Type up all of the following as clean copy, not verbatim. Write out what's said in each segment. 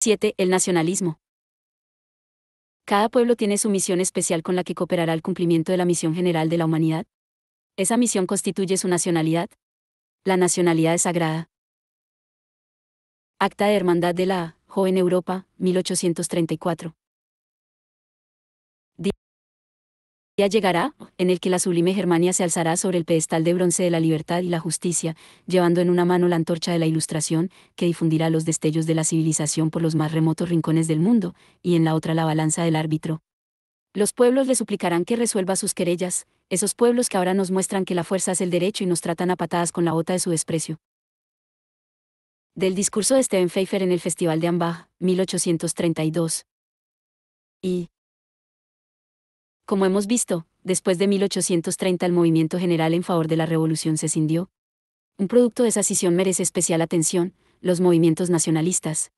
7. El nacionalismo. Cada pueblo tiene su misión especial con la que cooperará al cumplimiento de la misión general de la humanidad. Esa misión constituye su nacionalidad. La nacionalidad es sagrada. Acta de Hermandad de la Joven Europa, 1834. Día llegará, en el que la sublime Germania se alzará sobre el pedestal de bronce de la libertad y la justicia, llevando en una mano la antorcha de la Ilustración, que difundirá los destellos de la civilización por los más remotos rincones del mundo, y en la otra la balanza del árbitro. Los pueblos le suplicarán que resuelva sus querellas, esos pueblos que ahora nos muestran que la fuerza es el derecho y nos tratan a patadas con la bota de su desprecio. Del discurso de Steven Pfeiffer en el Festival de Ambach, 1832. Y, como hemos visto, después de 1830 el movimiento general en favor de la revolución se escindió. Un producto de esa escisión merece especial atención: los movimientos nacionalistas.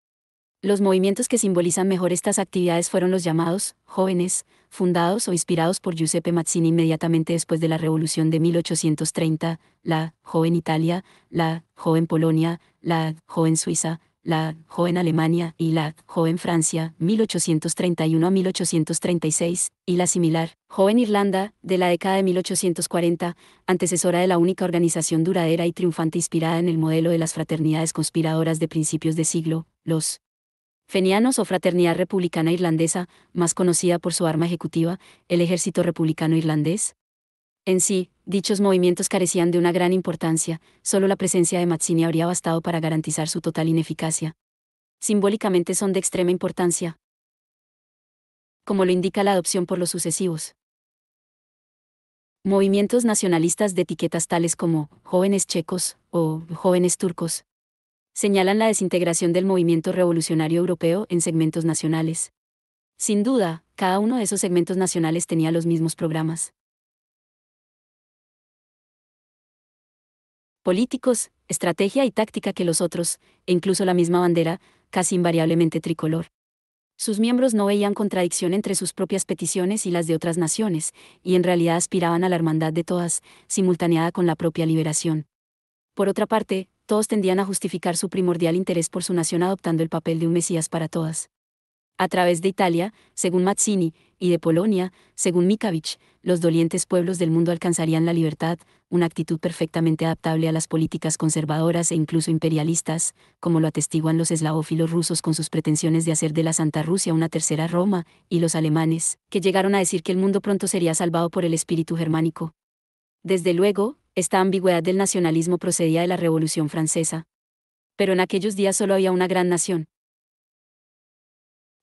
Los movimientos que simbolizan mejor estas actividades fueron los llamados jóvenes, fundados o inspirados por Giuseppe Mazzini inmediatamente después de la Revolución de 1830, la Joven Italia, la Joven Polonia, la Joven Suiza, la Joven Alemania y la Joven Francia, 1831 a 1836, y la similar Joven Irlanda, de la década de 1840, antecesora de la única organización duradera y triunfante inspirada en el modelo de las fraternidades conspiradoras de principios de siglo, los Fenianos o Fraternidad Republicana Irlandesa, más conocida por su arma ejecutiva, el Ejército Republicano Irlandés. En sí, dichos movimientos carecían de una gran importancia, solo la presencia de Mazzini habría bastado para garantizar su total ineficacia. Simbólicamente son de extrema importancia, como lo indica la adopción por los sucesivos movimientos nacionalistas de etiquetas tales como jóvenes checos o jóvenes turcos. Señalan la desintegración del movimiento revolucionario europeo en segmentos nacionales. Sin duda, cada uno de esos segmentos nacionales tenía los mismos programas políticos, estrategia y táctica que los otros, e incluso la misma bandera, casi invariablemente tricolor. Sus miembros no veían contradicción entre sus propias peticiones y las de otras naciones, y en realidad aspiraban a la hermandad de todas, simultaneada con la propia liberación. Por otra parte, todos tendían a justificar su primordial interés por su nación adoptando el papel de un Mesías para todas. A través de Italia, según Mazzini, y de Polonia, según Mickiewicz, los dolientes pueblos del mundo alcanzarían la libertad, una actitud perfectamente adaptable a las políticas conservadoras e incluso imperialistas, como lo atestiguan los eslavófilos rusos con sus pretensiones de hacer de la Santa Rusia una tercera Roma, y los alemanes, que llegaron a decir que el mundo pronto sería salvado por el espíritu germánico. Desde luego, esta ambigüedad del nacionalismo procedía de la Revolución Francesa. Pero en aquellos días solo había una gran nación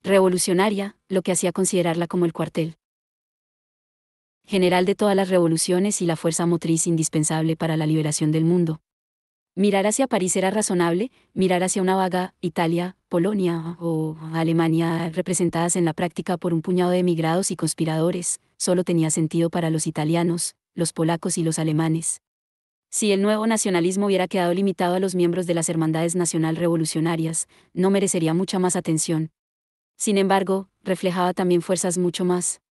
revolucionaria, lo que hacía considerarla como el cuartel general de todas las revoluciones y la fuerza motriz indispensable para la liberación del mundo. Mirar hacia París era razonable, mirar hacia una vaga Italia, Polonia o Alemania representadas en la práctica por un puñado de emigrados y conspiradores, solo tenía sentido para los italianos, los polacos y los alemanes. Si el nuevo nacionalismo hubiera quedado limitado a los miembros de las hermandades nacional revolucionarias, no merecería mucha más atención. Sin embargo, reflejaba también fuerzas mucho más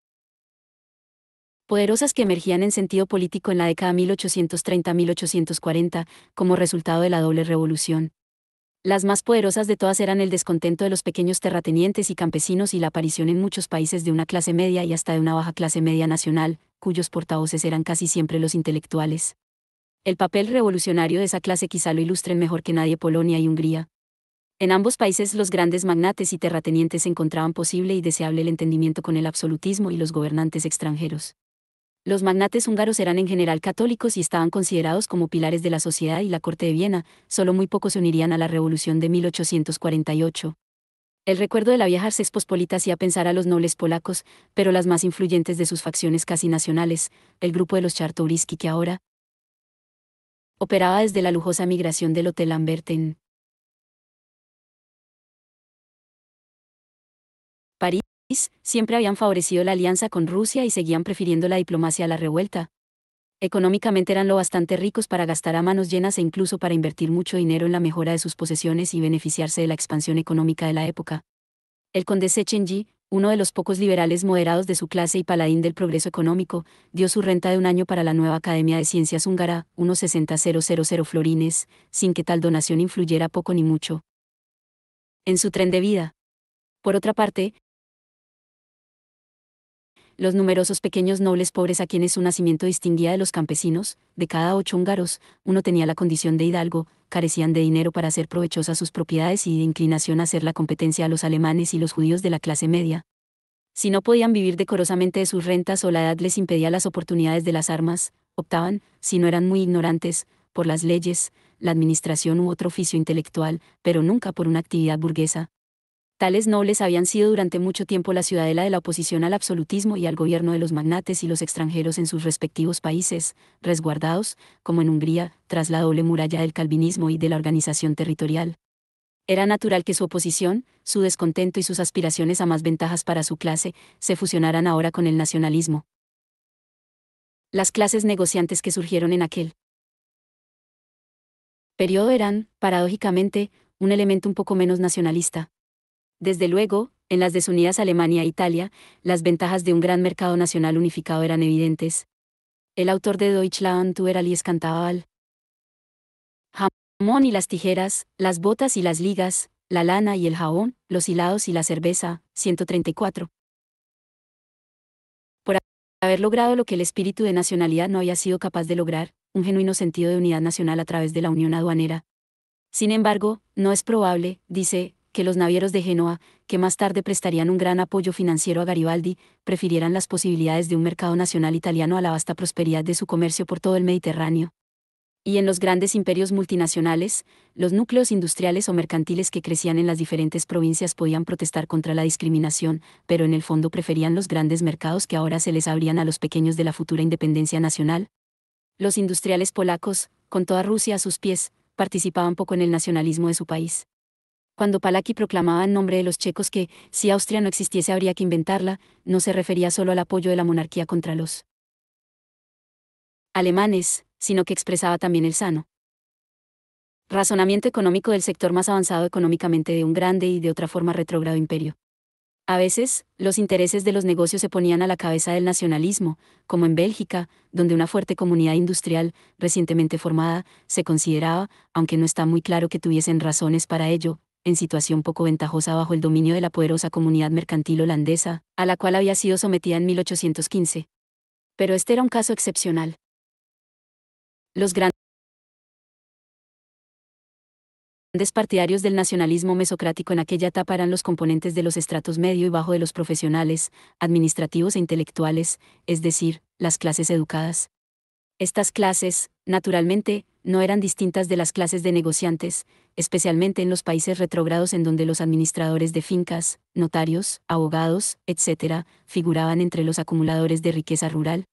poderosas que emergían en sentido político en la década 1830-1840, como resultado de la doble revolución. Las más poderosas de todas eran el descontento de los pequeños terratenientes y campesinos y la aparición en muchos países de una clase media y hasta de una baja clase media nacional, cuyos portavoces eran casi siempre los intelectuales. El papel revolucionario de esa clase quizá lo ilustren mejor que nadie Polonia y Hungría. En ambos países los grandes magnates y terratenientes encontraban posible y deseable el entendimiento con el absolutismo y los gobernantes extranjeros. Los magnates húngaros eran en general católicos y estaban considerados como pilares de la sociedad y la corte de Viena, solo muy pocos se unirían a la revolución de 1848. El recuerdo de la vieja Ars Pospolita hacía pensar a los nobles polacos, pero las más influyentes de sus facciones casi nacionales, el grupo de los Czartoryski que ahora operaba desde la lujosa migración del Hotel Lambert en París, siempre habían favorecido la alianza con Rusia y seguían prefiriendo la diplomacia a la revuelta. Económicamente eran lo bastante ricos para gastar a manos llenas e incluso para invertir mucho dinero en la mejora de sus posesiones y beneficiarse de la expansión económica de la época. El conde Szechenyi, uno de los pocos liberales moderados de su clase y paladín del progreso económico, dio su renta de un año para la nueva Academia de Ciencias húngara, unos 60.000 florines, sin que tal donación influyera poco ni mucho en su tren de vida. Por otra parte, los numerosos pequeños nobles pobres a quienes su nacimiento distinguía de los campesinos, de cada 8 húngaros, uno tenía la condición de hidalgo, carecían de dinero para hacer provechosas sus propiedades y de inclinación a hacer la competencia a los alemanes y los judíos de la clase media. Si no podían vivir decorosamente de sus rentas o la edad les impedía las oportunidades de las armas, optaban, si no eran muy ignorantes, por las leyes, la administración u otro oficio intelectual, pero nunca por una actividad burguesa. Tales nobles habían sido durante mucho tiempo la ciudadela de la oposición al absolutismo y al gobierno de los magnates y los extranjeros en sus respectivos países, resguardados, como en Hungría, tras la doble muralla del calvinismo y de la organización territorial. Era natural que su oposición, su descontento y sus aspiraciones a más ventajas para su clase, se fusionaran ahora con el nacionalismo. Las clases negociantes que surgieron en aquel periodo eran, paradójicamente, un elemento un poco menos nacionalista. Desde luego, en las desunidas Alemania e Italia, las ventajas de un gran mercado nacional unificado eran evidentes. El autor de Deutschland über alles cantaba al jamón y las tijeras, las botas y las ligas, la lana y el jabón, los hilados y la cerveza, 134. Por haber logrado lo que el espíritu de nacionalidad no había sido capaz de lograr, un genuino sentido de unidad nacional a través de la unión aduanera. Sin embargo, no es probable, dice, que los navieros de Génova, que más tarde prestarían un gran apoyo financiero a Garibaldi, prefirieran las posibilidades de un mercado nacional italiano a la vasta prosperidad de su comercio por todo el Mediterráneo. Y en los grandes imperios multinacionales, los núcleos industriales o mercantiles que crecían en las diferentes provincias podían protestar contra la discriminación, pero en el fondo preferían los grandes mercados que ahora se les abrían a los pequeños de la futura independencia nacional. Los industriales polacos, con toda Rusia a sus pies, participaban poco en el nacionalismo de su país. Cuando Palacky proclamaba en nombre de los checos que, si Austria no existiese habría que inventarla, no se refería solo al apoyo de la monarquía contra los alemanes, sino que expresaba también el sano razonamiento económico del sector más avanzado económicamente de un grande y de otra forma retrógrado imperio. A veces, los intereses de los negocios se ponían a la cabeza del nacionalismo, como en Bélgica, donde una fuerte comunidad industrial, recientemente formada, se consideraba, aunque no está muy claro que tuviesen razones para ello, en situación poco ventajosa bajo el dominio de la poderosa comunidad mercantil holandesa, a la cual había sido sometida en 1815. Pero este era un caso excepcional. Los grandes partidarios del nacionalismo mesocrático en aquella etapa eran los componentes de los estratos medio y bajo de los profesionales, administrativos e intelectuales, es decir, las clases educadas. Estas clases, naturalmente, no eran distintas de las clases de negociantes, especialmente en los países retrógrados en donde los administradores de fincas, notarios, abogados, etc., figuraban entre los acumuladores de riqueza rural.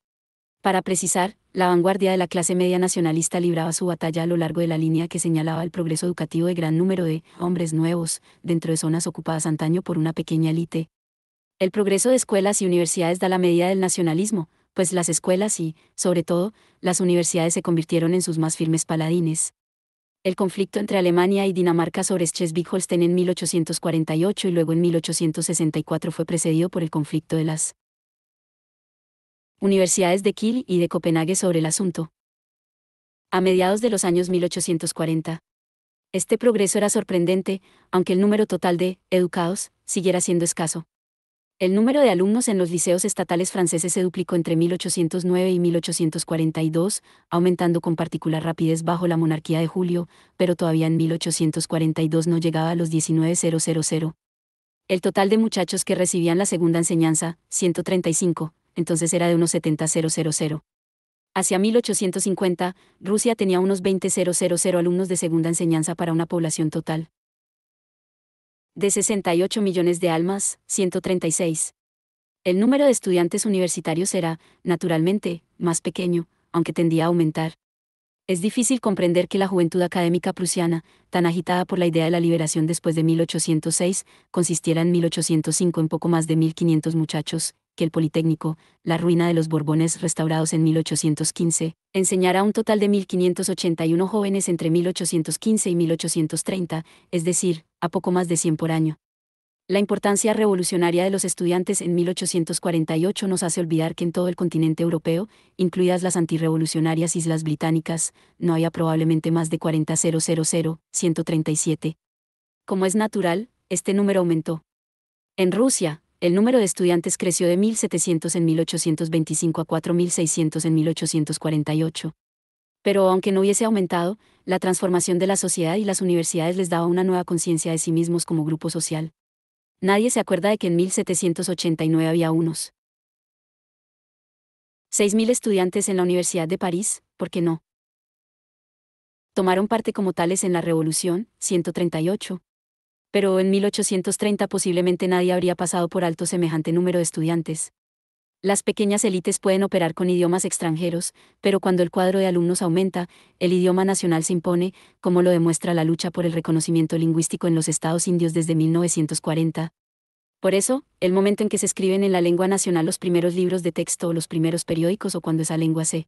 Para precisar, la vanguardia de la clase media nacionalista libraba su batalla a lo largo de la línea que señalaba el progreso educativo de gran número de hombres nuevos, dentro de zonas ocupadas antaño por una pequeña élite. El progreso de escuelas y universidades da la medida del nacionalismo, pues las escuelas y, sobre todo, las universidades se convirtieron en sus más firmes paladines. El conflicto entre Alemania y Dinamarca sobre Schleswig-Holstein en 1848 y luego en 1864 fue precedido por el conflicto de las universidades de Kiel y de Copenhague sobre el asunto. A mediados de los años 1840. Este progreso era sorprendente, aunque el número total de educados siguiera siendo escaso. El número de alumnos en los liceos estatales franceses se duplicó entre 1809 y 1842, aumentando con particular rapidez bajo la monarquía de Julio, pero todavía en 1842 no llegaba a los 19,000. El total de muchachos que recibían la segunda enseñanza, 135, entonces era de unos 70,000. Hacia 1850, Rusia tenía unos 20,000 alumnos de segunda enseñanza para una población total de 68 millones de almas, 136. El número de estudiantes universitarios era, naturalmente, más pequeño, aunque tendía a aumentar. Es difícil comprender que la juventud académica prusiana, tan agitada por la idea de la liberación después de 1806, consistiera en 1805 en poco más de 1.500 muchachos, que el Politécnico, la ruina de los Borbones restaurados en 1815, enseñara a un total de 1.581 jóvenes entre 1815 y 1830, es decir, a poco más de 100 por año. La importancia revolucionaria de los estudiantes en 1848 nos hace olvidar que en todo el continente europeo, incluidas las antirrevolucionarias islas británicas, no había probablemente más de 40,000, 137. Como es natural, este número aumentó. En Rusia, el número de estudiantes creció de 1.700 en 1825 a 4.600 en 1848. Pero aunque no hubiese aumentado, la transformación de la sociedad y las universidades les daba una nueva conciencia de sí mismos como grupo social. Nadie se acuerda de que en 1789 había unos 6.000 estudiantes en la Universidad de París, ¿por qué no? Tomaron parte como tales en la Revolución, 138. Pero en 1830 posiblemente nadie habría pasado por alto semejante número de estudiantes. Las pequeñas élites pueden operar con idiomas extranjeros, pero cuando el cuadro de alumnos aumenta, el idioma nacional se impone, como lo demuestra la lucha por el reconocimiento lingüístico en los Estados Indios desde 1940. Por eso, el momento en que se escriben en la lengua nacional los primeros libros de texto o los primeros periódicos o cuando esa lengua se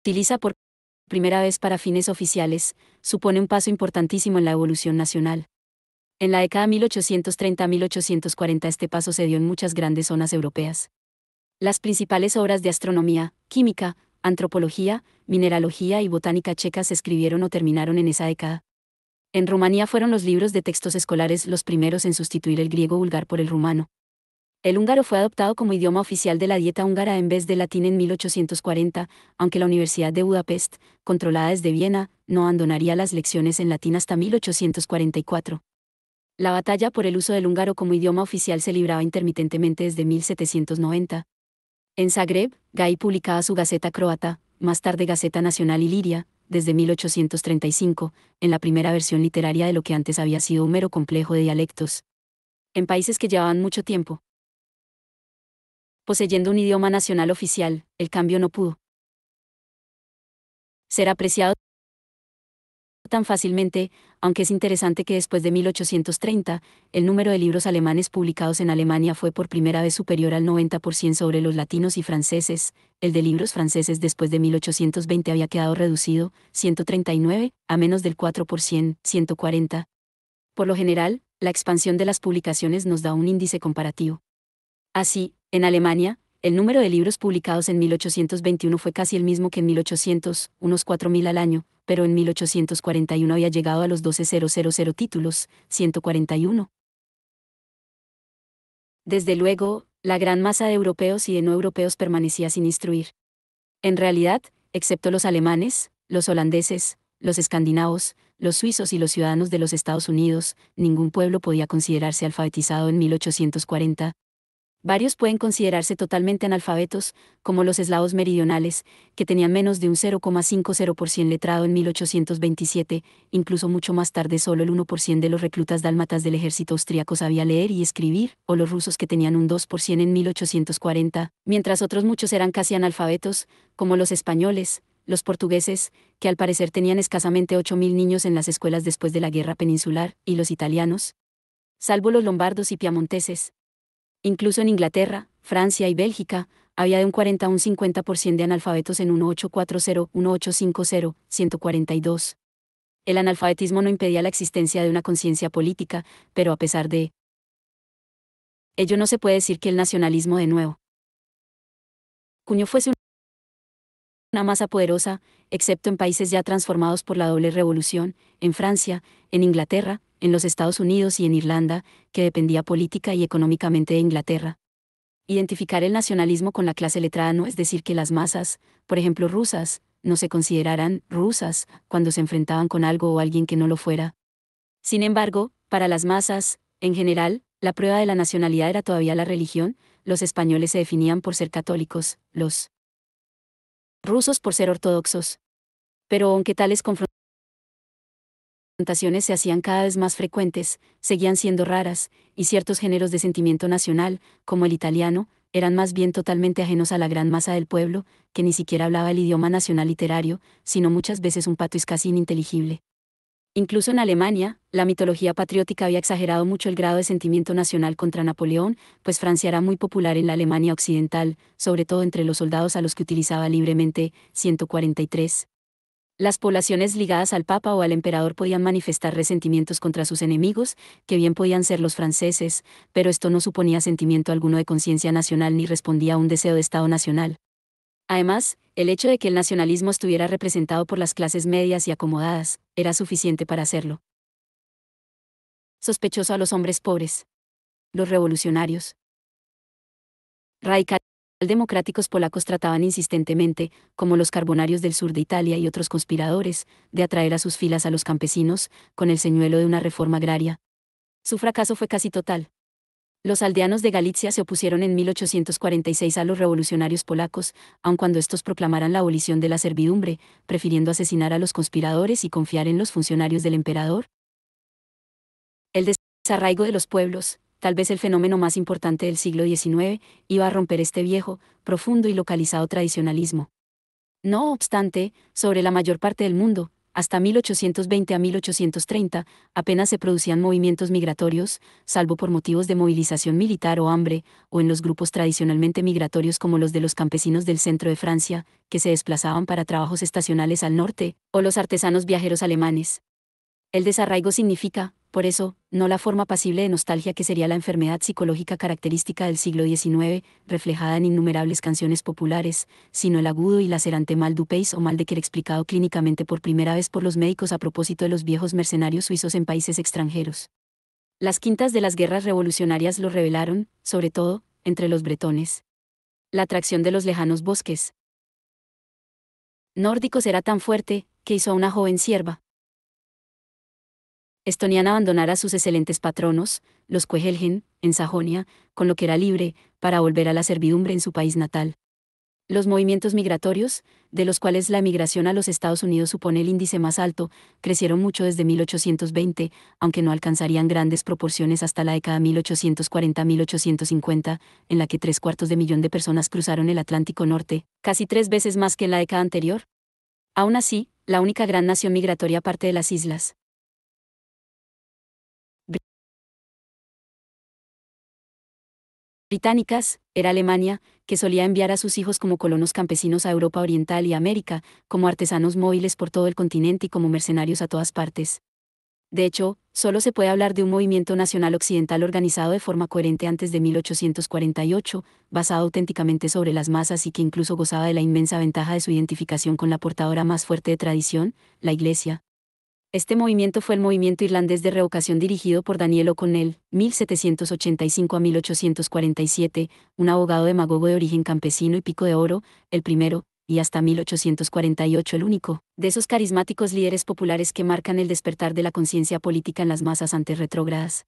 utiliza por primera vez para fines oficiales, supone un paso importantísimo en la evolución nacional. En la década 1830-1840 este paso se dio en muchas grandes zonas europeas. Las principales obras de astronomía, química, antropología, mineralogía y botánica checas se escribieron o terminaron en esa década. En Rumanía fueron los libros de textos escolares los primeros en sustituir el griego vulgar por el rumano. El húngaro fue adoptado como idioma oficial de la dieta húngara en vez del latín en 1840, aunque la Universidad de Budapest, controlada desde Viena, no abandonaría las lecciones en latín hasta 1844. La batalla por el uso del húngaro como idioma oficial se libraba intermitentemente desde 1790. En Zagreb, Gai publicaba su Gaceta croata, más tarde Gaceta Nacional Iliria, desde 1835, en la primera versión literaria de lo que antes había sido un mero complejo de dialectos. En países que llevaban mucho tiempo poseyendo un idioma nacional oficial, el cambio no pudo ser apreciado tan fácilmente, aunque es interesante que después de 1830, el número de libros alemanes publicados en Alemania fue por primera vez superior al 90% sobre los latinos y franceses. El de libros franceses después de 1820 había quedado reducido, 139, a menos del 4%, 140. Por lo general, la expansión de las publicaciones nos da un índice comparativo. Así, en Alemania, el número de libros publicados en 1821 fue casi el mismo que en 1800, unos 4.000 al año, pero en 1841 había llegado a los 12.000 títulos, 141. Desde luego, la gran masa de europeos y de no europeos permanecía sin instruir. En realidad, excepto los alemanes, los holandeses, los escandinavos, los suizos y los ciudadanos de los Estados Unidos, ningún pueblo podía considerarse alfabetizado en 1840. Varios pueden considerarse totalmente analfabetos, como los eslavos meridionales, que tenían menos de un 0,50% letrado en 1827, incluso mucho más tarde solo el 1% de los reclutas dálmatas del ejército austriaco sabía leer y escribir, o los rusos que tenían un 2% en 1840, mientras otros muchos eran casi analfabetos, como los españoles, los portugueses, que al parecer tenían escasamente 8.000 niños en las escuelas después de la guerra peninsular, y los italianos, salvo los lombardos y piamonteses. Incluso en Inglaterra, Francia y Bélgica, había de un 40 a un 50% de analfabetos en 1840-1850-142. El analfabetismo no impedía la existencia de una conciencia política, pero a pesar de ello no se puede decir que el nacionalismo de nuevo cuño fuese una masa poderosa, excepto en países ya transformados por la doble revolución, en Francia, en Inglaterra, en los Estados Unidos y en Irlanda, que dependía política y económicamente de Inglaterra. Identificar el nacionalismo con la clase letrada no es decir que las masas, por ejemplo rusas, no se consideraran rusas cuando se enfrentaban con algo o alguien que no lo fuera. Sin embargo, para las masas, en general, la prueba de la nacionalidad era todavía la religión. Los españoles se definían por ser católicos, los rusos por ser ortodoxos. Pero aunque tales confrontaciones se hacían cada vez más frecuentes, seguían siendo raras, y ciertos géneros de sentimiento nacional, como el italiano, eran más bien totalmente ajenos a la gran masa del pueblo, que ni siquiera hablaba el idioma nacional literario, sino muchas veces un patois casi ininteligible. Incluso en Alemania, la mitología patriótica había exagerado mucho el grado de sentimiento nacional contra Napoleón, pues Francia era muy popular en la Alemania occidental, sobre todo entre los soldados a los que utilizaba libremente, 143. Las poblaciones ligadas al Papa o al emperador podían manifestar resentimientos contra sus enemigos, que bien podían ser los franceses, pero esto no suponía sentimiento alguno de conciencia nacional ni respondía a un deseo de Estado nacional. Además, el hecho de que el nacionalismo estuviera representado por las clases medias y acomodadas, era suficiente para hacerlo. sospechoso a los hombres pobres. Los revolucionarios democráticos polacos trataban insistentemente, como los carbonarios del sur de Italia y otros conspiradores, de atraer a sus filas a los campesinos, con el señuelo de una reforma agraria. Su fracaso fue casi total. Los aldeanos de Galicia se opusieron en 1846 a los revolucionarios polacos, aun cuando estos proclamaran la abolición de la servidumbre, prefiriendo asesinar a los conspiradores y confiar en los funcionarios del emperador. El desarraigo de los pueblos, tal vez el fenómeno más importante del siglo XIX, iba a romper este viejo, profundo y localizado tradicionalismo. No obstante, sobre la mayor parte del mundo, hasta 1820 a 1830, apenas se producían movimientos migratorios, salvo por motivos de movilización militar o hambre, o en los grupos tradicionalmente migratorios como los de los campesinos del centro de Francia, que se desplazaban para trabajos estacionales al norte, o los artesanos viajeros alemanes. El desarraigo significa, por eso, no la forma pasible de nostalgia que sería la enfermedad psicológica característica del siglo XIX, reflejada en innumerables canciones populares, sino el agudo y lacerante mal du pays o mal de Quer explicado clínicamente por primera vez por los médicos a propósito de los viejos mercenarios suizos en países extranjeros. Las quintas de las guerras revolucionarias lo revelaron, sobre todo, entre los bretones. La atracción de los lejanos bosques nórdicos era tan fuerte, que hizo a una joven sierva estoniana abandonar a sus excelentes patronos, los Quejelgen, en Sajonia, con lo que era libre, para volver a la servidumbre en su país natal. Los movimientos migratorios, de los cuales la emigración a los Estados Unidos supone el índice más alto, crecieron mucho desde 1820, aunque no alcanzarían grandes proporciones hasta la década 1840-1850, en la que 3/4 de personas cruzaron el Atlántico Norte, casi 3 veces más que en la década anterior. Aún así, la única gran nación migratoria aparte de las islas británicas, era Alemania, que solía enviar a sus hijos como colonos campesinos a Europa Oriental y América, como artesanos móviles por todo el continente y como mercenarios a todas partes. De hecho, solo se puede hablar de un movimiento nacional occidental organizado de forma coherente antes de 1848, basado auténticamente sobre las masas y que incluso gozaba de la inmensa ventaja de su identificación con la portadora más fuerte de tradición, la Iglesia. Este movimiento fue el movimiento irlandés de revocación dirigido por Daniel O'Connell, 1785 a 1847, un abogado demagogo de origen campesino y pico de oro, el primero, y hasta 1848 el único, de esos carismáticos líderes populares que marcan el despertar de la conciencia política en las masas antes retrógradas.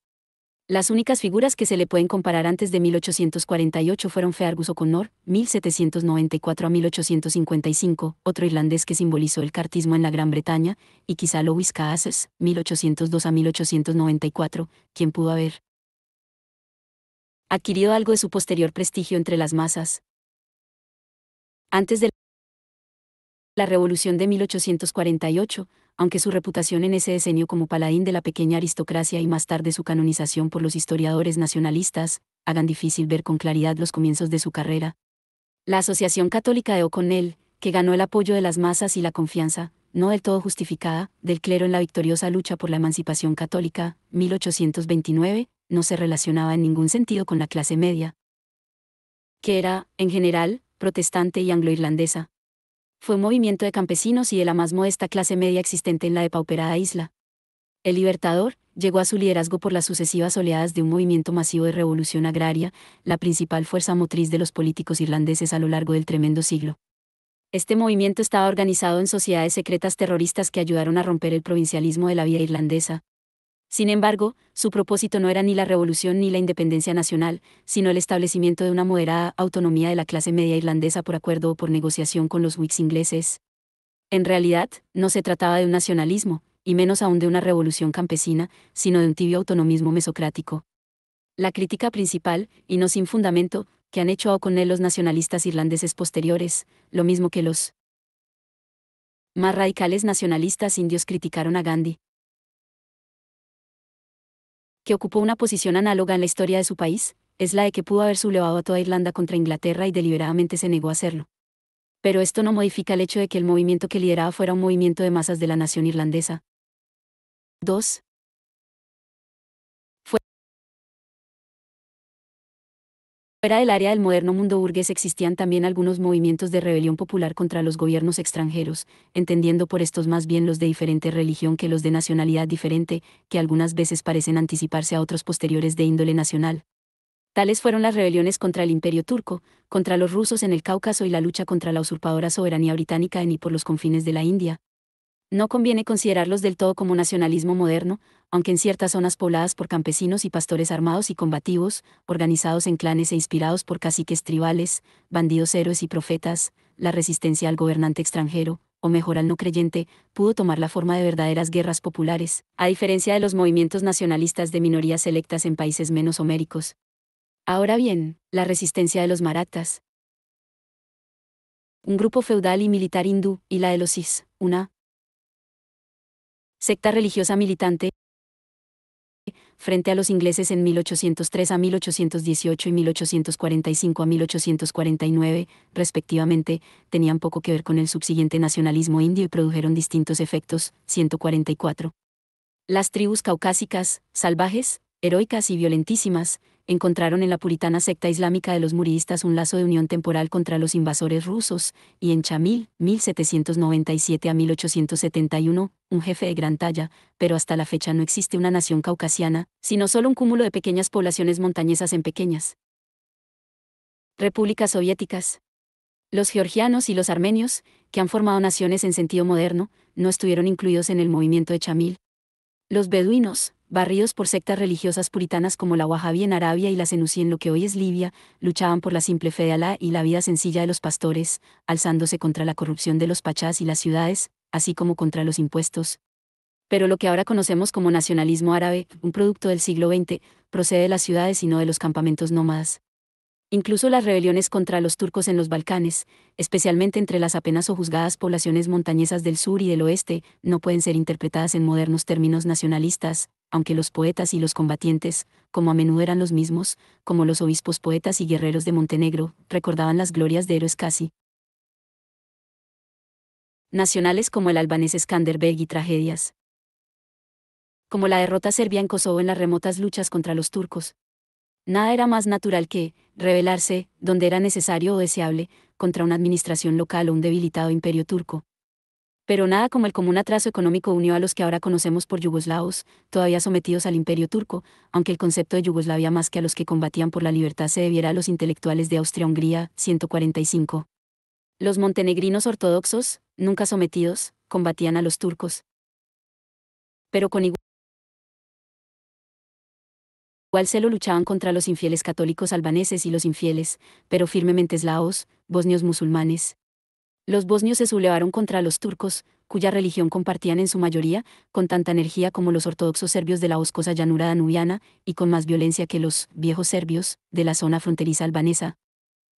Las únicas figuras que se le pueden comparar antes de 1848 fueron Feargus O'Connor, 1794 a 1855, otro irlandés que simbolizó el cartismo en la Gran Bretaña, y quizá Lewis Cassels, 1802 a 1894, quien pudo haber adquirido algo de su posterior prestigio entre las masas. Antes de la Revolución de 1848, aunque su reputación en ese decenio como paladín de la pequeña aristocracia y más tarde su canonización por los historiadores nacionalistas, hagan difícil ver con claridad los comienzos de su carrera. La Asociación Católica de O'Connell, que ganó el apoyo de las masas y la confianza, no del todo justificada, del clero en la victoriosa lucha por la emancipación católica, 1829, no se relacionaba en ningún sentido con la clase media, que era, en general, protestante y anglo-irlandesa. Fue un movimiento de campesinos y de la más modesta clase media existente en la depauperada isla. El Libertador llegó a su liderazgo por las sucesivas oleadas de un movimiento masivo de revolución agraria, la principal fuerza motriz de los políticos irlandeses a lo largo del tremendo siglo. Este movimiento estaba organizado en sociedades secretas terroristas que ayudaron a romper el provincialismo de la vida irlandesa. Sin embargo, su propósito no era ni la revolución ni la independencia nacional, sino el establecimiento de una moderada autonomía de la clase media irlandesa por acuerdo o por negociación con los Whigs ingleses. En realidad, no se trataba de un nacionalismo, y menos aún de una revolución campesina, sino de un tibio autonomismo mesocrático. La crítica principal, y no sin fundamento, que han hecho a O'Connell los nacionalistas irlandeses posteriores, lo mismo que los más radicales nacionalistas indios criticaron a Gandhi, que ocupó una posición análoga en la historia de su país, es la de que pudo haber sublevado a toda Irlanda contra Inglaterra y deliberadamente se negó a hacerlo. Pero esto no modifica el hecho de que el movimiento que lideraba fuera un movimiento de masas de la nación irlandesa. 2. Fue Fuera del área del moderno mundo burgués existían también algunos movimientos de rebelión popular contra los gobiernos extranjeros, entendiendo por estos más bien los de diferente religión que los de nacionalidad diferente, que algunas veces parecen anticiparse a otros posteriores de índole nacional. Tales fueron las rebeliones contra el Imperio turco, contra los rusos en el Cáucaso y la lucha contra la usurpadora soberanía británica en y por los confines de la India. No conviene considerarlos del todo como nacionalismo moderno, aunque en ciertas zonas pobladas por campesinos y pastores armados y combativos, organizados en clanes e inspirados por caciques tribales, bandidos héroes y profetas, la resistencia al gobernante extranjero, o mejor al no creyente, pudo tomar la forma de verdaderas guerras populares, a diferencia de los movimientos nacionalistas de minorías selectas en países menos homéricos. Ahora bien, la resistencia de los marathas, un grupo feudal y militar hindú, y la de los Sis, una secta religiosa militante, frente a los ingleses en 1803 a 1818 y 1845 a 1849, respectivamente, tenían poco que ver con el subsiguiente nacionalismo indio y produjeron distintos efectos. 144. Las tribus caucásicas, salvajes, heroicas y violentísimas, encontraron en la puritana secta islámica de los muridistas un lazo de unión temporal contra los invasores rusos, y en Chamil, 1797 a 1871, un jefe de gran talla, pero hasta la fecha no existe una nación caucasiana, sino solo un cúmulo de pequeñas poblaciones montañesas en pequeñas repúblicas soviéticas. Los georgianos y los armenios, que han formado naciones en sentido moderno, no estuvieron incluidos en el movimiento de Chamil. Los beduinos, barridos por sectas religiosas puritanas como la Wahhabí en Arabia y la Senusí en lo que hoy es Libia, luchaban por la simple fe de Alá y la vida sencilla de los pastores, alzándose contra la corrupción de los pachás y las ciudades, así como contra los impuestos. Pero lo que ahora conocemos como nacionalismo árabe, un producto del siglo XX, procede de las ciudades y no de los campamentos nómadas. Incluso las rebeliones contra los turcos en los Balcanes, especialmente entre las apenas sojuzgadas poblaciones montañesas del sur y del oeste, no pueden ser interpretadas en modernos términos nacionalistas, aunque los poetas y los combatientes, como a menudo eran los mismos, como los obispos poetas y guerreros de Montenegro, recordaban las glorias de héroes casi nacionales como el albanés Skanderbeg y tragedias como la derrota serbia en Kosovo en las remotas luchas contra los turcos. Nada era más natural que rebelarse, donde era necesario o deseable, contra una administración local o un debilitado imperio turco. Pero nada como el común atraso económico unió a los que ahora conocemos por yugoslavos, todavía sometidos al imperio turco, aunque el concepto de Yugoslavia más que a los que combatían por la libertad se debiera a los intelectuales de Austria-Hungría. 145. Los montenegrinos ortodoxos, nunca sometidos, combatían a los turcos. Pero con igual celo luchaban contra los infieles católicos albaneses y los infieles, pero firmemente eslavos, bosnios musulmanes. Los bosnios se sublevaron contra los turcos, cuya religión compartían en su mayoría, con tanta energía como los ortodoxos serbios de la boscosa llanura danubiana, y con más violencia que los viejos serbios, de la zona fronteriza albanesa.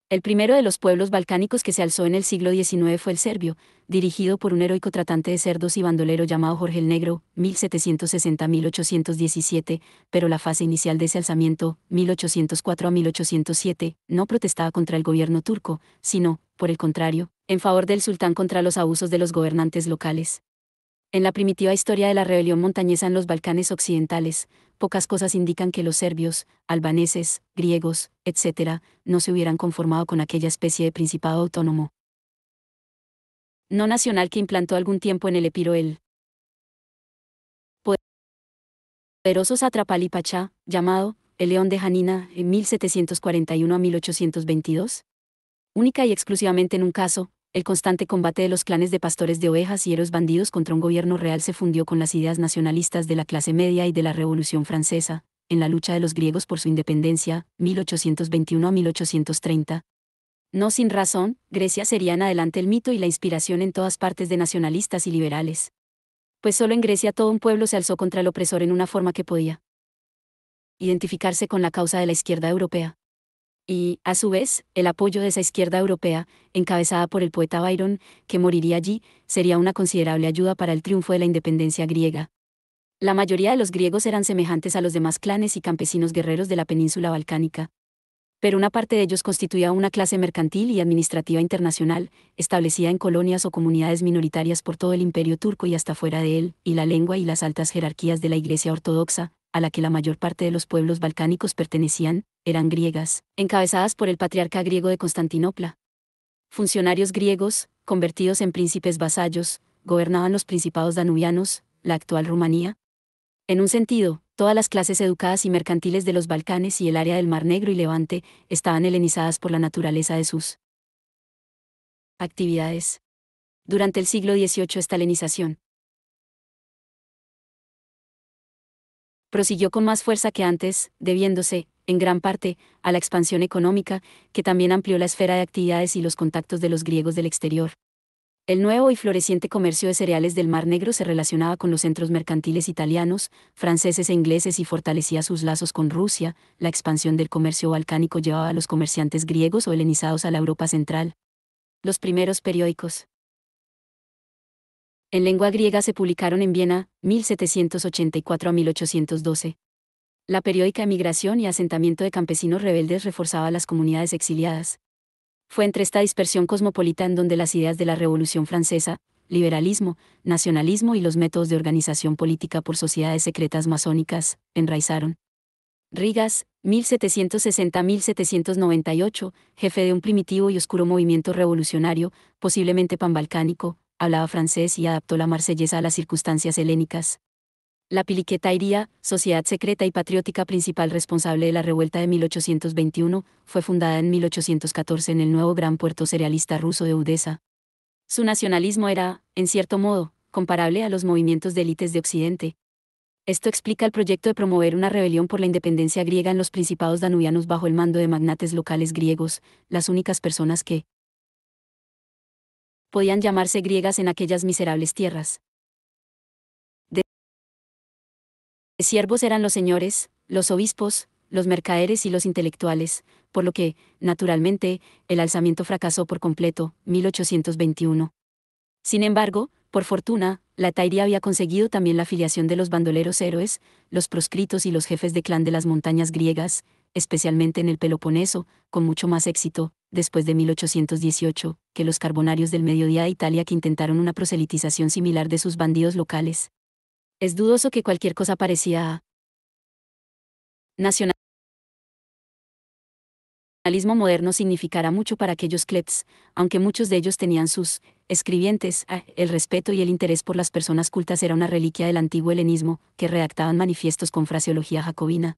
El primero de los pueblos balcánicos que se alzó en el siglo XIX fue el serbio, dirigido por un heroico tratante de cerdos y bandolero llamado Jorge el Negro, 1760-1817, pero la fase inicial de ese alzamiento, 1804 a 1807, no protestaba contra el gobierno turco, sino, por el contrario, en favor del sultán contra los abusos de los gobernantes locales. En la primitiva historia de la rebelión montañesa en los Balcanes occidentales, pocas cosas indican que los serbios, albaneses, griegos, etc., no se hubieran conformado con aquella especie de principado autónomo no nacional que implantó algún tiempo en el Epiro el poderoso sátrapa Ali Pachá, llamado el León de Janina, en 1741 a 1822. Única y exclusivamente en un caso, el constante combate de los clanes de pastores de ovejas y héroes bandidos contra un gobierno real se fundió con las ideas nacionalistas de la clase media y de la Revolución Francesa, en la lucha de los griegos por su independencia, 1821 a 1830. No sin razón, Grecia sería en adelante el mito y la inspiración en todas partes de nacionalistas y liberales. Pues solo en Grecia todo un pueblo se alzó contra el opresor en una forma que podía identificarse con la causa de la izquierda europea. Y, a su vez, el apoyo de esa izquierda europea, encabezada por el poeta Byron, que moriría allí, sería una considerable ayuda para el triunfo de la independencia griega. La mayoría de los griegos eran semejantes a los demás clanes y campesinos guerreros de la península balcánica. Pero una parte de ellos constituía una clase mercantil y administrativa internacional, establecida en colonias o comunidades minoritarias por todo el imperio turco y hasta fuera de él, y la lengua y las altas jerarquías de la Iglesia ortodoxa, a la que la mayor parte de los pueblos balcánicos pertenecían, eran griegas, encabezadas por el patriarca griego de Constantinopla. Funcionarios griegos, convertidos en príncipes vasallos, gobernaban los principados danubianos, la actual Rumanía. En un sentido, todas las clases educadas y mercantiles de los Balcanes y el área del Mar Negro y Levante estaban helenizadas por la naturaleza de sus actividades. Durante el siglo XVIII esta helenización prosiguió con más fuerza que antes, debiéndose, en gran parte, a la expansión económica, que también amplió la esfera de actividades y los contactos de los griegos del exterior. El nuevo y floreciente comercio de cereales del Mar Negro se relacionaba con los centros mercantiles italianos, franceses e ingleses y fortalecía sus lazos con Rusia. La expansión del comercio balcánico llevaba a los comerciantes griegos o helenizados a la Europa central. Los primeros periódicos en lengua griega se publicaron en Viena, 1784 a 1812. La periódica emigración y asentamiento de campesinos rebeldes reforzaba a las comunidades exiliadas. Fue entre esta dispersión cosmopolita en donde las ideas de la Revolución Francesa, liberalismo, nacionalismo y los métodos de organización política por sociedades secretas masónicas, enraizaron. Rigas, 1760-1798, jefe de un primitivo y oscuro movimiento revolucionario, posiblemente panbalcánico, hablaba francés y adaptó la marsellesa a las circunstancias helénicas. La Piliquetairía, sociedad secreta y patriótica principal responsable de la revuelta de 1821, fue fundada en 1814 en el nuevo gran puerto cerealista ruso de Odesa. Su nacionalismo era, en cierto modo, comparable a los movimientos de élites de Occidente. Esto explica el proyecto de promover una rebelión por la independencia griega en los principados danubianos bajo el mando de magnates locales griegos, las únicas personas que podían llamarse griegas en aquellas miserables tierras. Siervos eran los señores, los obispos, los mercaderes y los intelectuales, por lo que, naturalmente, el alzamiento fracasó por completo, 1821. Sin embargo, por fortuna, la Tairía había conseguido también la afiliación de los bandoleros héroes, los proscritos y los jefes de clan de las montañas griegas, especialmente en el Peloponeso, con mucho más éxito, después de 1818, que los carbonarios del mediodía de Italia que intentaron una proselitización similar de sus bandidos locales. Es dudoso que cualquier cosa parecida a nacionalismo moderno significara mucho para aquellos klebs, aunque muchos de ellos tenían sus escribientes. El respeto y el interés por las personas cultas era una reliquia del antiguo helenismo, que redactaban manifiestos con fraseología jacobina.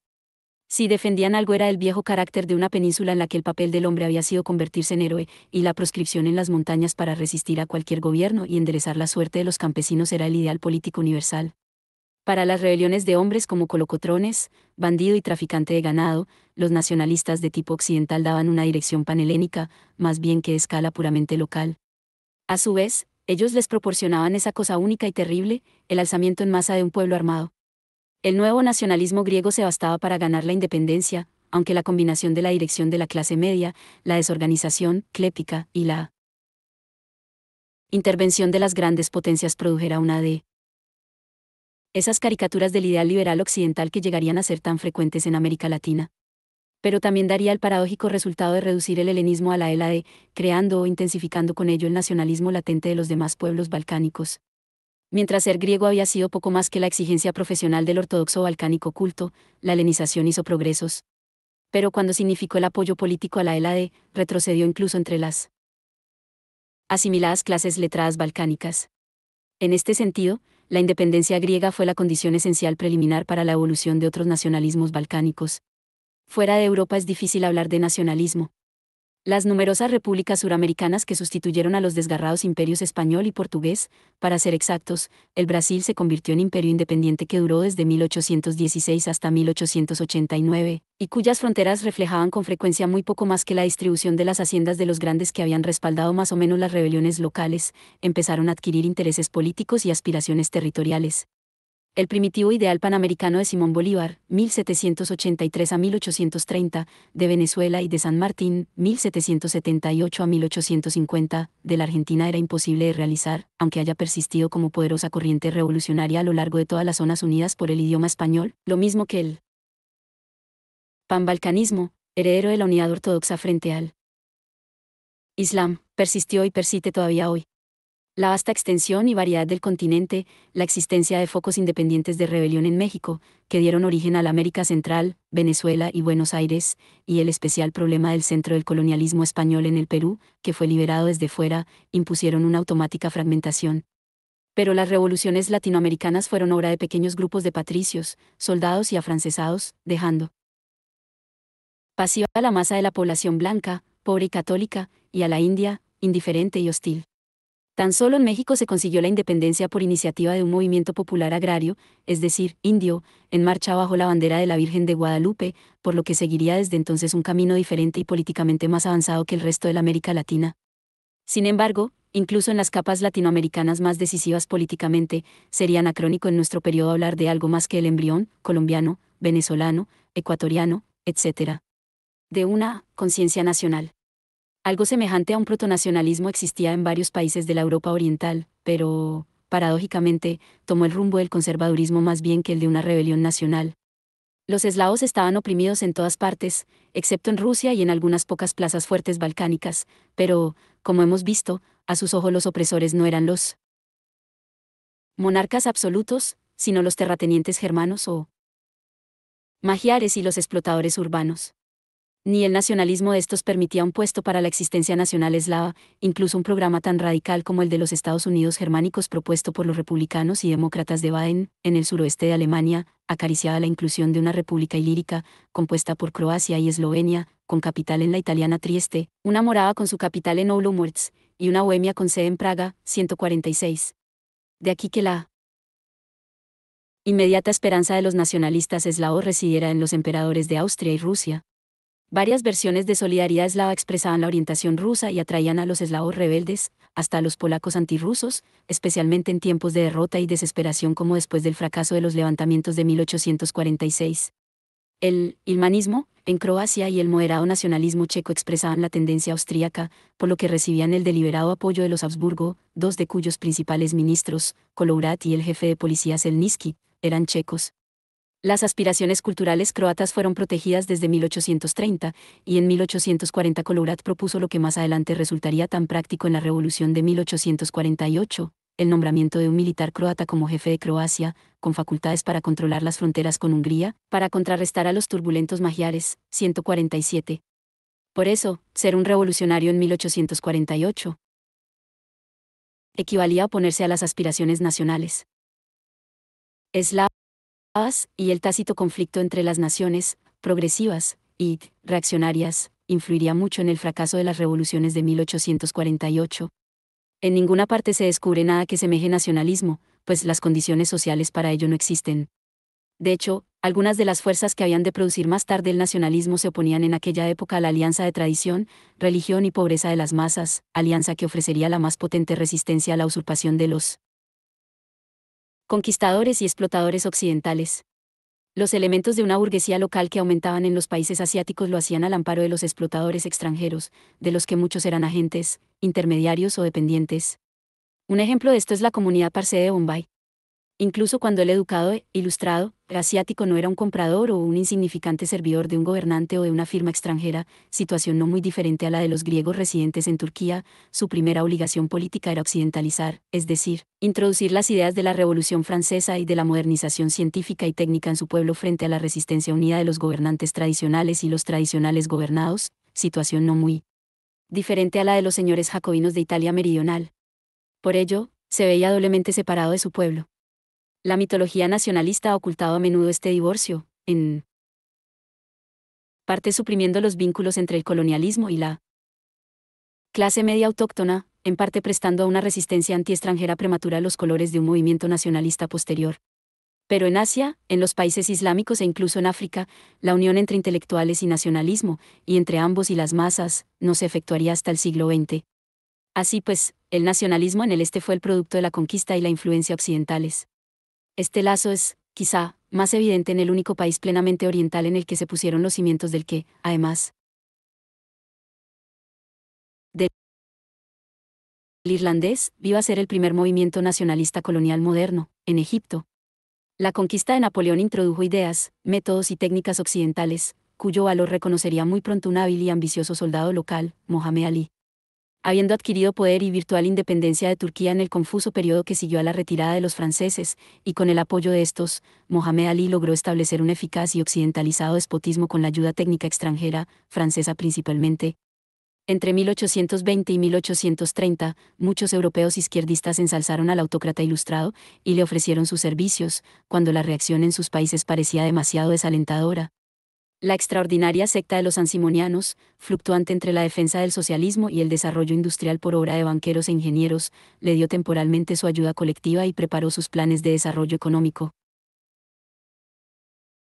Si defendían algo era el viejo carácter de una península en la que el papel del hombre había sido convertirse en héroe, y la proscripción en las montañas para resistir a cualquier gobierno y enderezar la suerte de los campesinos era el ideal político universal. Para las rebeliones de hombres como colocotrones, bandido y traficante de ganado, los nacionalistas de tipo occidental daban una dirección panhelénica, más bien que de escala puramente local. A su vez, ellos les proporcionaban esa cosa única y terrible, el alzamiento en masa de un pueblo armado. El nuevo nacionalismo griego se bastaba para ganar la independencia, aunque la combinación de la dirección de la clase media, la desorganización clépica y la intervención de las grandes potencias produjera una de esas caricaturas del ideal liberal occidental que llegarían a ser tan frecuentes en América Latina. Pero también daría el paradójico resultado de reducir el helenismo a la Hélade, creando o intensificando con ello el nacionalismo latente de los demás pueblos balcánicos. Mientras ser griego había sido poco más que la exigencia profesional del ortodoxo balcánico culto, la helenización hizo progresos. Pero cuando significó el apoyo político a la Hélade, retrocedió incluso entre las asimiladas clases letradas balcánicas. En este sentido, la independencia griega fue la condición esencial preliminar para la evolución de otros nacionalismos balcánicos. Fuera de Europa es difícil hablar de nacionalismo. Las numerosas repúblicas suramericanas que sustituyeron a los desgarrados imperios español y portugués, para ser exactos, el Brasil se convirtió en imperio independiente que duró desde 1816 hasta 1889, y cuyas fronteras reflejaban con frecuencia muy poco más que la distribución de las haciendas de los grandes que habían respaldado más o menos las rebeliones locales, empezaron a adquirir intereses políticos y aspiraciones territoriales. El primitivo ideal panamericano de Simón Bolívar, 1783 a 1830, de Venezuela y de San Martín, 1778 a 1850, de la Argentina era imposible de realizar, aunque haya persistido como poderosa corriente revolucionaria a lo largo de todas las zonas unidas por el idioma español, lo mismo que el panbalcanismo, heredero de la unidad ortodoxa frente al Islam, persistió y persiste todavía hoy. La vasta extensión y variedad del continente, la existencia de focos independientes de rebelión en México, que dieron origen a la América Central, Venezuela y Buenos Aires, y el especial problema del centro del colonialismo español en el Perú, que fue liberado desde fuera, impusieron una automática fragmentación. Pero las revoluciones latinoamericanas fueron obra de pequeños grupos de patricios, soldados y afrancesados, dejando pasiva a la masa de la población blanca, pobre y católica, y a la India, indiferente y hostil. Tan solo en México se consiguió la independencia por iniciativa de un movimiento popular agrario, es decir, indio, en marcha bajo la bandera de la Virgen de Guadalupe, por lo que seguiría desde entonces un camino diferente y políticamente más avanzado que el resto de la América Latina. Sin embargo, incluso en las capas latinoamericanas más decisivas políticamente, sería anacrónico en nuestro periodo hablar de algo más que el embrión, colombiano, venezolano, ecuatoriano, etc. De una conciencia nacional. Algo semejante a un protonacionalismo existía en varios países de la Europa Oriental, pero, paradójicamente, tomó el rumbo del conservadurismo más bien que el de una rebelión nacional. Los eslavos estaban oprimidos en todas partes, excepto en Rusia y en algunas pocas plazas fuertes balcánicas, pero, como hemos visto, a sus ojos los opresores no eran los monarcas absolutos, sino los terratenientes germanos o magiares y los explotadores urbanos. Ni el nacionalismo de estos permitía un puesto para la existencia nacional eslava, incluso un programa tan radical como el de los Estados Unidos germánicos propuesto por los republicanos y demócratas de Baden, en el suroeste de Alemania, acariciaba la inclusión de una república ilírica, compuesta por Croacia y Eslovenia, con capital en la italiana Trieste, una morava con su capital en Olomouc, y una Bohemia con sede en Praga, 146. De aquí que la inmediata esperanza de los nacionalistas eslavos residiera en los emperadores de Austria y Rusia. Varias versiones de solidaridad eslava expresaban la orientación rusa y atraían a los eslavos rebeldes, hasta a los polacos antirrusos, especialmente en tiempos de derrota y desesperación como después del fracaso de los levantamientos de 1846. El ilmanismo, en Croacia y el moderado nacionalismo checo expresaban la tendencia austríaca, por lo que recibían el deliberado apoyo de los Habsburgo, dos de cuyos principales ministros, Kolourat y el jefe de policía Selnički, eran checos. Las aspiraciones culturales croatas fueron protegidas desde 1830, y en 1840 Kolourat propuso lo que más adelante resultaría tan práctico en la Revolución de 1848, el nombramiento de un militar croata como jefe de Croacia, con facultades para controlar las fronteras con Hungría, para contrarrestar a los turbulentos magiares, 147. Por eso, ser un revolucionario en 1848 equivalía a oponerse a las aspiraciones nacionales eslavas y el tácito conflicto entre las naciones, progresivas y reaccionarias, influiría mucho en el fracaso de las revoluciones de 1848. En ninguna parte se descubre nada que semeje nacionalismo, pues las condiciones sociales para ello no existen. De hecho, algunas de las fuerzas que habían de producir más tarde el nacionalismo se oponían en aquella época a la alianza de tradición, religión y pobreza de las masas, alianza que ofrecería la más potente resistencia a la usurpación de los conquistadores y explotadores occidentales. Los elementos de una burguesía local que aumentaban en los países asiáticos lo hacían al amparo de los explotadores extranjeros, de los que muchos eran agentes, intermediarios o dependientes. Un ejemplo de esto es la comunidad parcé de Bombay. Incluso cuando el educado e ilustrado asiático no era un comprador o un insignificante servidor de un gobernante o de una firma extranjera, situación no muy diferente a la de los griegos residentes en Turquía, su primera obligación política era occidentalizar, es decir, introducir las ideas de la Revolución Francesa y de la modernización científica y técnica en su pueblo frente a la resistencia unida de los gobernantes tradicionales y los tradicionales gobernados, situación no muy diferente a la de los señores jacobinos de Italia meridional. Por ello, se veía doblemente separado de su pueblo. La mitología nacionalista ha ocultado a menudo este divorcio, en parte suprimiendo los vínculos entre el colonialismo y la clase media autóctona, en parte prestando a una resistencia anti-extranjera prematura los colores de un movimiento nacionalista posterior. Pero en Asia, en los países islámicos e incluso en África, la unión entre intelectuales y nacionalismo, y entre ambos y las masas, no se efectuaría hasta el siglo XX. Así pues, el nacionalismo en el este fue el producto de la conquista y la influencia occidentales. Este lazo es, quizá, más evidente en el único país plenamente oriental en el que se pusieron los cimientos del que, además del irlandés, iba a ser el primer movimiento nacionalista colonial moderno, en Egipto. La conquista de Napoleón introdujo ideas, métodos y técnicas occidentales, cuyo valor reconocería muy pronto un hábil y ambicioso soldado local, Mohamed Ali. Habiendo adquirido poder y virtual independencia de Turquía en el confuso periodo que siguió a la retirada de los franceses, y con el apoyo de estos, Mohamed Ali logró establecer un eficaz y occidentalizado despotismo con la ayuda técnica extranjera, francesa principalmente. Entre 1820 y 1830, muchos europeos izquierdistas ensalzaron al autócrata ilustrado y le ofrecieron sus servicios, cuando la reacción en sus países parecía demasiado desalentadora. La extraordinaria secta de los ansimonianos, fluctuante entre la defensa del socialismo y el desarrollo industrial por obra de banqueros e ingenieros, le dio temporalmente su ayuda colectiva y preparó sus planes de desarrollo económico.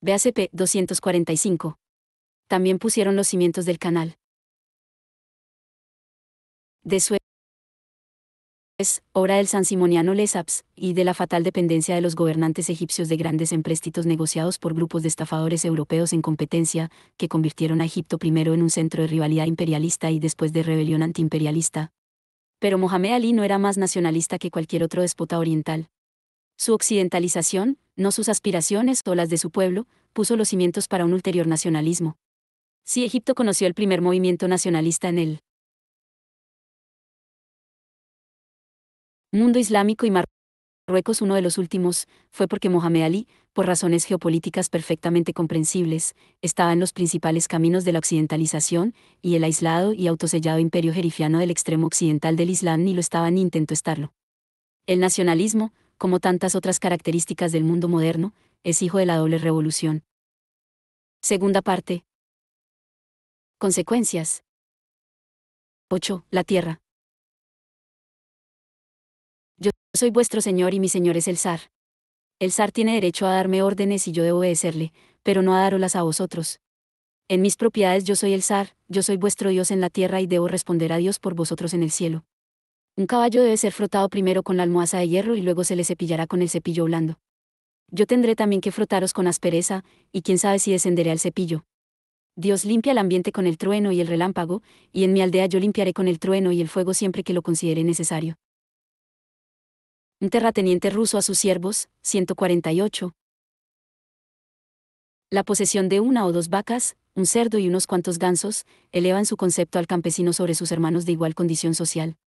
BACP 245. También pusieron los cimientos del canal de Suez, obra del sansimoniano Lesseps, y de la fatal dependencia de los gobernantes egipcios de grandes empréstitos negociados por grupos de estafadores europeos en competencia, que convirtieron a Egipto primero en un centro de rivalidad imperialista y después de rebelión antiimperialista. Pero Mohamed Ali no era más nacionalista que cualquier otro déspota oriental. Su occidentalización, no sus aspiraciones o las de su pueblo, puso los cimientos para un ulterior nacionalismo. Si Egipto conoció el primer movimiento nacionalista en el mundo islámico y Marruecos uno de los últimos, fue porque Mohamed Ali, por razones geopolíticas perfectamente comprensibles, estaba en los principales caminos de la occidentalización, y el aislado y autosellado imperio jerifiano del extremo occidental del Islam ni lo estaba ni intentó estarlo. El nacionalismo, como tantas otras características del mundo moderno, es hijo de la doble revolución. Segunda parte. Consecuencias. 8. La tierra. Yo soy vuestro señor y mi señor es el zar. El zar tiene derecho a darme órdenes y yo debo obedecerle, pero no a darolas a vosotros. En mis propiedades yo soy el zar, yo soy vuestro Dios en la tierra y debo responder a Dios por vosotros en el cielo. Un caballo debe ser frotado primero con la almohaza de hierro y luego se le cepillará con el cepillo blando. Yo tendré también que frotaros con aspereza, y quién sabe si descenderé al cepillo. Dios limpia el ambiente con el trueno y el relámpago, y en mi aldea yo limpiaré con el trueno y el fuego siempre que lo considere necesario. Un terrateniente ruso a sus siervos, 148. La posesión de una o dos vacas, un cerdo y unos cuantos gansos, elevan su concepto al campesino sobre sus hermanos de igual condición social.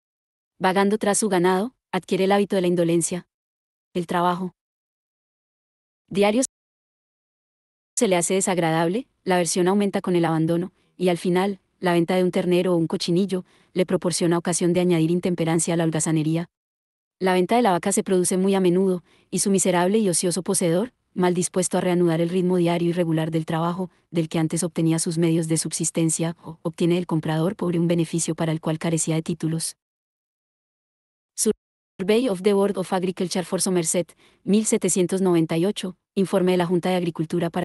Vagando tras su ganado, adquiere el hábito de la indolencia. El trabajo diario se le hace desagradable, la aversión aumenta con el abandono, y al final, la venta de un ternero o un cochinillo, le proporciona ocasión de añadir intemperancia a la holgazanería. La venta de la vaca se produce muy a menudo, y su miserable y ocioso poseedor, mal dispuesto a reanudar el ritmo diario y regular del trabajo, del que antes obtenía sus medios de subsistencia, obtiene del comprador pobre un beneficio para el cual carecía de títulos. Survey of the Board of Agriculture for Somerset, 1798, informe de la Junta de Agricultura para